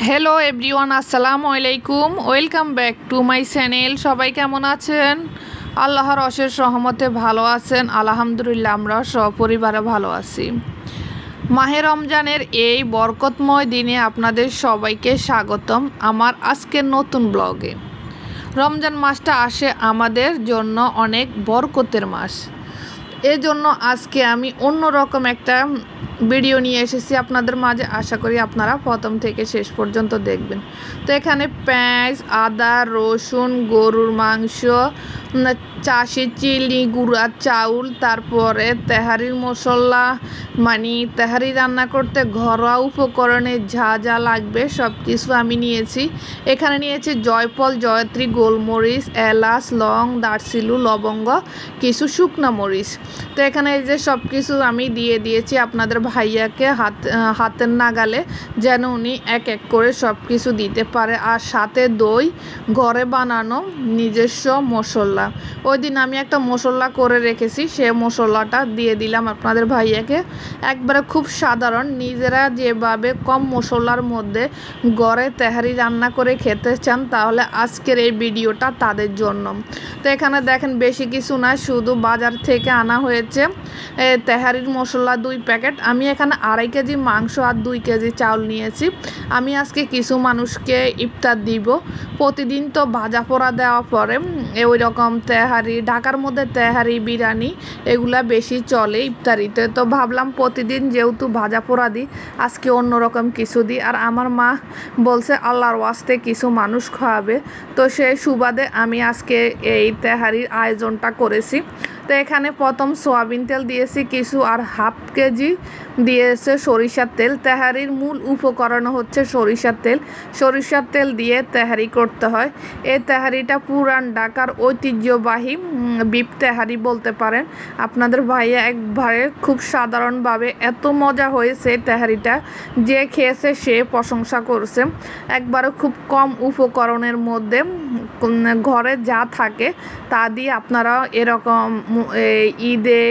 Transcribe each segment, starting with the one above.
Hello everyone, আসসালামু আলাইকুম। Welcome back to my channel. সবাই কেমন আছেন? আল্লাহর অশেষ রহমতে ভালো আছেন? আলহামদুলিল্লাহ, আমরা সপরিবারে ভালো আছি। মাহে রমজানের এই বরকতময় দিনে আপনাদের সবাইকে স্বাগতম আমার আজকের নতুন ব্লগে। রমজান মাসটা আসে আমাদের জন্য অনেক বরকতের মাস। এজন্য আজকে আমি অন্যরকম একটা ভিডিও নিয়ে এসেছি আপনাদের মাঝে। আশা করি আপনারা প্রথম থেকে শেষ পর্যন্ত দেখবেন। তো এখানে পেঁয়াজ, আদা, রসুন, গরুর মাংস, চাষি চিনি, গুঁড়া চাউল, তারপরে তেহারির মশলা, মানে তেহারি রান্না করতে ঘরোয়া উপকরণে যা যা লাগবে সব কিছু আমি নিয়েছি। এখানে নিয়েছি জয়ফল, জয়ত্রী, গোলমরিচ, এলাচ, লং, দারচিনি, লবঙ্গ, কিছু শুকনা মরিচ। তো এখানে এই যে সব কিছু আমি দিয়ে দিয়েছি আপনাদের ভাইয়াকে হাতের নাগালে, যেন উনি এক এক করে সব কিছু দিতে পারে। আর সাথে দই, ঘরে বানানো নিজস্ব মশলা। ওই দিন আমি একটা মশলা করে রেখেছি, সে মশলাটা দিয়ে দিলাম আপনাদের ভাইয়াকে। একবারে খুব সাধারণ, নিজেরা যেভাবে কম মশলার মধ্যে ঘরে তেহারি রান্না করে খেতে চান, তাহলে আজকের এই ভিডিওটা তাদের জন্য। তো এখানে দেখেন বেশি কিছু না, শুধু বাজার থেকে আনা হয়েছে তেহারির মশলা 2 প্যাকেট। আমি এখানে 2.5 কেজি মাংস আর 2 কেজি চাউল নিয়েছি। আমি আজকে কিছু মানুষকে ইফতার দিব। প্রতিদিন তো ভাজা পোড়া দেওয়া পরে ওই রকম তেহারি, ঢাকার মধ্যে তেহারি, বিরিয়ানি এগুলা বেশি চলে ইফতারিতে। তো ভাবলাম প্রতিদিন যেহেতু ভাজা পোড়া দিই, আজকে অন্যরকম কিছু দিই। আর আমার মা বলছে আল্লাহর ওয়াস্তে কিছু মানুষ খাওয়াবে, তো সেই সুবাদে আমি আজকে এই তেহারির আয়োজনটা করেছি। তো এখানে প্রথম সয়াবিন তেল দিয়েছি কিছু, আর 1/2 কেজি দিয়েছে সরিষার তেল। তেহারির মূল উপকরণ হচ্ছে সরিষার তেল। সরিষার তেল দিয়ে তেহারি করতে হয়। এই তেহারিটা পুরান ঢাকার ঐতিহ্যবাহী বিপ তেহারি বলতে পারেন। আপনাদের ভাইয়া একবারে খুব সাধারণভাবে এত মজা হয়েছে তেহারিটা, যে খেয়েছে সে প্রশংসা করছে। একবারে খুব কম উপকরণের মধ্যে ঘরে যা থাকে তা দিয়ে আপনারা এরকম ঈদে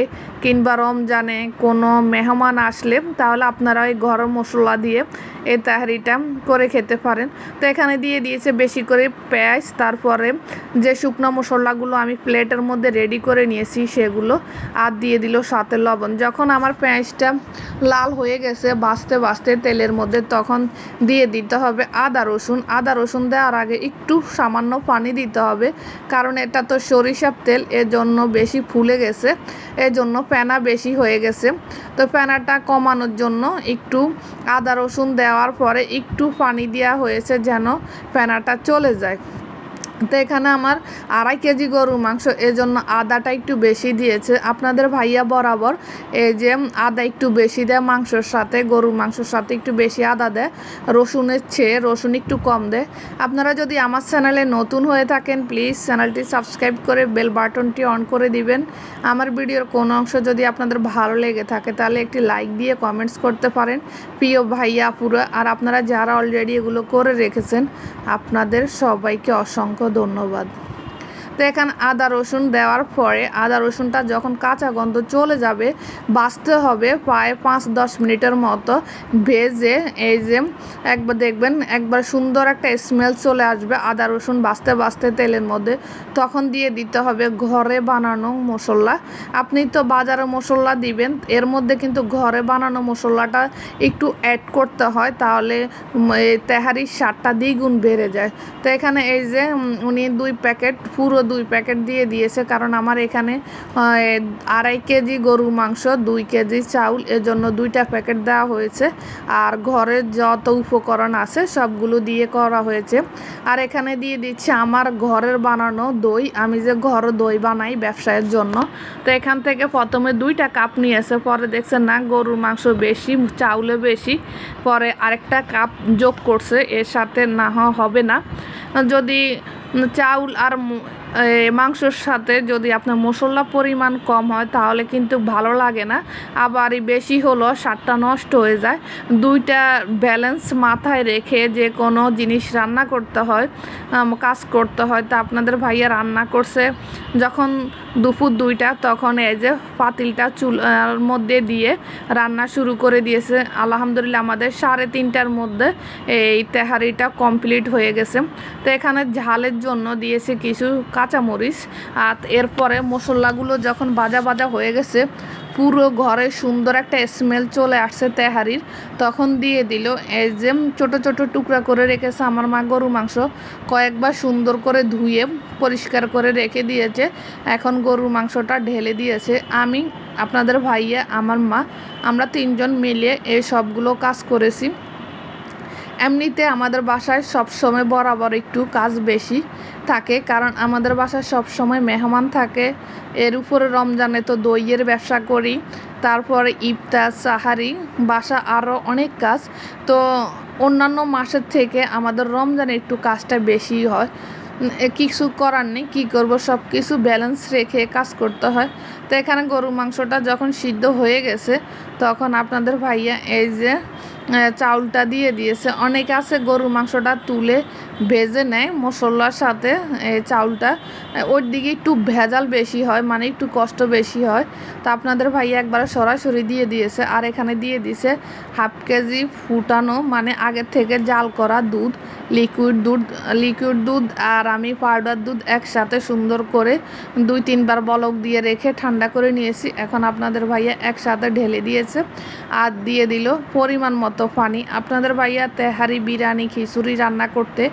কিংবা রমজানে কোনো মেহমান আসলে তাহলে আপনারা ওই গরম মশলা দিয়ে এই তেহারিটা করে খেতে পারেন। তো এখানে দিয়ে দিয়েছে বেশি করে পেঁয়াজ, তারপরে যে শুকনো মশলাগুলো আমি প্লেটের মধ্যে রেডি করে নিয়েছি সেগুলো, আর দিয়ে দিল সাথে লবণ। যখন আমার পেঁয়াজটা লাল হয়ে গেছে ভাজতে ভাজতে তেলের মধ্যে, তখন দিয়ে দিতে হবে আদা রসুন। আদা রসুন দেওয়ার আগে একটু সামান্য পানি দিতে হবে, কারণ এটা তো সরিষার তেল, এজন্য বেশি ফুলে গেছে, এজন্য ফেনা বেশি হয়ে গেছে। তো ফেনাটা কমানোর জন্য একটু আদা রসুন দেওয়ার পরে একটু পানি দেওয়া হয়েছে যেন ফেনাটা চলে যায়। তো এখানে আমার 2.5 কেজি গরুর মাংস, এজন্য আদাটা একটু বেশি দিয়েছে। আপনাদের ভাইয়া বরাবর এই যে আদা একটু বেশি দেয় মাংসর সাথে, গরুর মাংসর সাথে একটু বেশি আদা দেয়, রসুনের চেয়ে রসুন একটু কম দেয়। আপনারা যদি আমার চ্যানেলে নতুন হয়ে থাকেন, প্লিজ চ্যানেলটি সাবস্ক্রাইব করে বেল বাটনটি অন করে দিবেন। আমার ভিডিওর কোনো অংশ যদি আপনাদের ভালো লেগে থাকে তাহলে একটি লাইক দিয়ে কমেন্টস করতে পারেন, প্রিয় ভাইয়া পুরো। আর আপনারা যারা অলরেডি এগুলো করে রেখেছেন, আপনাদের সবাইকে অসংখ্য ধন্যবাদ। তো এখানে আদা রসুন দেওয়ার পরে আদা রসুনটা যখন কাঁচা গন্ধ চলে যাবে, ভাজতে হবে প্রায় 5-10 মিনিটের মতো ভেজে। এই যে একবার দেখবেন একবার সুন্দর একটা স্মেল চলে আসবে আদা রসুন ভাজতে ভাজতে তেলের মধ্যে, তখন দিয়ে দিতে হবে ঘরে বানানো মশলা। আপনি তো বাজারে মশলা দিবেন, এর মধ্যে কিন্তু ঘরে বানানো মশলাটা একটু অ্যাড করতে হয়, তাহলে তেহারির স্বাদটা দ্বিগুণ বেড়ে যায়। তো এখানে এই যে উনি 2 প্যাকেট, পুরো 2 প্যাকেট দিয়ে দিয়েছে, কারণ আমার এখানে 2.5 কেজি গরুর মাংস, 2 কেজি চাউল, এজন্য 2টা প্যাকেট দেওয়া হয়েছে। আর ঘরের যত উপকরণ আছে সবগুলো দিয়ে করা হয়েছে। আর এখানে দিয়ে দিচ্ছে আমার ঘরের বানানো দই। আমি যে ঘরে দই বানাই ব্যবসায়ের জন্য, তো এখান থেকে প্রথমে 2টা কাপ নিয়েছে, পরে দেখছে না গরুর মাংস বেশি, চাউলে বেশি, পরে আরেকটা কাপ যোগ করছে। এর সাথে না হবে না, যদি চাউল আর মাংসর সাথে যদি আপনার মশলা পরিমাণ কম হয় তাহলে কিন্তু ভালো লাগে না, আবার বেশি হলো স্বাদটা নষ্ট হয়ে যায়। 2টা ব্যালেন্স মাথায় রেখে যে কোনো জিনিস রান্না করতে হয়, কাজ করতে হয়। তা আপনাদের ভাইয়া রান্না করছে, যখন দুপুর 2টা, তখন এই যে পাতিলটা চুলার মধ্যে দিয়ে রান্না শুরু করে দিয়েছে। আলহামদুলিল্লাহ আমাদের 3:30টার মধ্যে এই তেহারিটা কমপ্লিট হয়ে গেছে। তো এখানে ঝালের জন্য দিয়েছে কিছু কাঁচামরিচ, আর এরপরে মশলাগুলো যখন ভাজা ভাজা হয়ে গেছে, পুরো ঘরে সুন্দর একটা স্মেল চলে আসছে তেহারির, তখন দিয়ে দিল এই যে ছোট ছোট টুকরা করে রেখেছে আমার মা গরু মাংস, কয়েকবার সুন্দর করে ধুয়ে পরিষ্কার করে রেখে দিয়েছে। এখন গরুর মাংসটা ঢেলে দিয়েছে। আমি, আপনাদের ভাইয়া, আমার মা, আমরা 3জন মিলে এই সবগুলো কাজ করেছি। এমনিতে আমাদের বাসায় সবসময় বরাবর একটু কাজ বেশি থাকে, কারণ আমাদের বাসায় সবসময় মেহমান থাকে। এর উপরে রমজানে তো দইয়ের ব্যবসা করি, তারপরে ইফতার, সাহারি, বাসা আরও অনেক কাজ। তো অন্যান্য মাসের থেকে আমাদের রমজানে একটু কাজটা বেশি হয়। কিছু করার নেই, কী করবো, সব কিছু ব্যালেন্স রেখে কাজ করতে হয়। তো এখানে গরু মাংসটা যখন সিদ্ধ হয়ে গেছে, তখন আপনাদের ভাইয়া এই যে চাউলটা দিয়ে দিয়েছে। অনেকে আছে গরুর মাংসটা তুলে ভেজে নেয় মশলার সাথে, এই চাউলটা ওর দিকে একটু ভেজাল বেশি হয়, মানে একটু কষ্ট বেশি হয়। তো আপনাদের ভাইয়া একবার সরাসরি দিয়ে দিয়েছে। আর এখানে দিয়ে দিয়েছে হাফ কেজি ফুটানো, মানে আগের থেকে জাল করা দুধ, লিকুইড দুধ আর আমি পাউডার দুধ একসাথে সুন্দর করে 2-3বার বলক দিয়ে রেখে ঠান্ডা করে নিয়েছি। এখন আপনাদের ভাইয়া একসাথে ঢেলে দিয়েছে আর দিয়ে দিল পরিমাণ মতো পানি। আপনাদের ভাইয়া তেহারি, বিরিয়ানি, খিচুড়ি রান্না করতে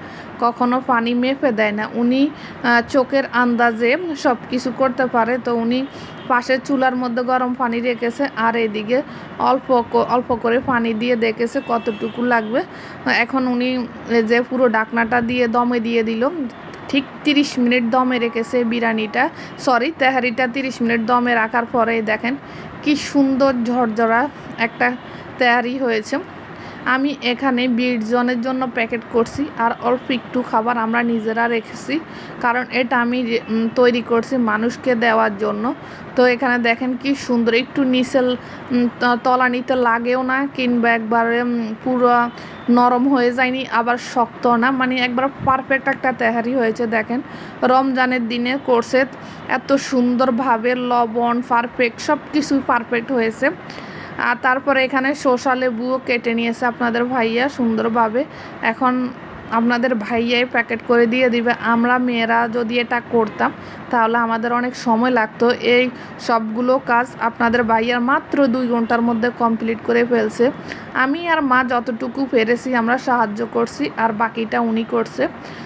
কখনো পানি মেপে দেয় না, উনি চোখের আন্দাজে সব কিছু করতে পারে। তো উনি পাশের চুলার মধ্যে গরম পানি রেখেছে, আর এদিকে অল্প করে পানি দিয়ে দেখেছে কতটুকু লাগবে। এখন উনি যে পুরো ঢাকনাটা দিয়ে দমে দিয়ে দিল। ঠিক 30 মিনিট দমে রেখেছে তেহারিটা 30 মিনিট দমে রাখার পরে দেখেন কি সুন্দর ঝরঝরা একটা তেহারি হয়েছে। আমি এখানে 20 জনের জন্য প্যাকেট করছি, আর অল্প একটু খাবার আমরা নিজেরা রেখেছি, কারণ এটা আমি তৈরি করছি মানুষকে দেওয়ার জন্য। তো এখানে দেখেন কি সুন্দর, একটু নিচের তলানিতে লাগেও না, কিংবা একবারে পুরো নরম হয়ে যায়নি, আবার শক্ত না, মানে একবার পারফেক্ট একটা তেহারি হয়েছে। দেখেন রমজানের দিনে করছে এত সুন্দরভাবে, লবণ পারফেক্ট, সব কিছুই পারফেক্ট হয়েছে। আর তারপরে এখানে শসা লেবুও কেটে নিয়েছে আপনাদের ভাইয়া সুন্দরভাবে। এখন আপনাদের ভাইয়াই প্যাকেট করে দিয়ে দিবে। আমরা মেয়েরা যদি এটা করতাম তাহলে আমাদের অনেক সময় লাগতো। এই সবগুলো কাজ আপনাদের ভাইয়ার মাত্র 2 ঘন্টার মধ্যে কমপ্লিট করে ফেলছে। আমি আর মা যতটুকু পেরেছি আমরা সাহায্য করছি, আর বাকিটা উনি করছে।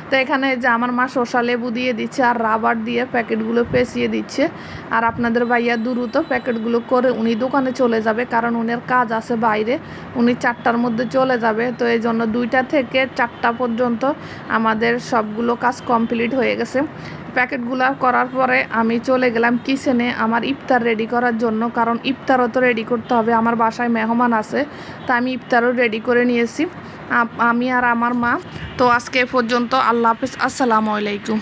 তো এখানে যে আমার মা শসা লেবু দিয়ে দিচ্ছে আর রাবার দিয়ে প্যাকেটগুলো পেঁচিয়ে দিচ্ছে। আর আপনাদের ভাইয়া দ্রুত প্যাকেটগুলো করে উনি দোকানে চলে যাবে, কারণ উনার কাজ আছে বাইরে, উনি 4টার মধ্যে চলে যাবে। তো এই জন্য 2টা থেকে 4টা পর্যন্ত আমাদের সবগুলো কাজ কমপ্লিট হয়ে গেছে। প্যাকেটগুলো করার পরে আমি চলে গেলাম কিচেনে আমার ইফতার রেডি করার জন্য, কারণ ইফতারও তো রেডি করতে হবে, আমার বাসায় মেহমান আছে। তা আমি ইফতারও রেডি করে নিয়েছি, আমি আর আমার মা। তো আজকে এ পর্যন্ত, আল্লাহ হাফেজ, আসসালামু আলাইকুম।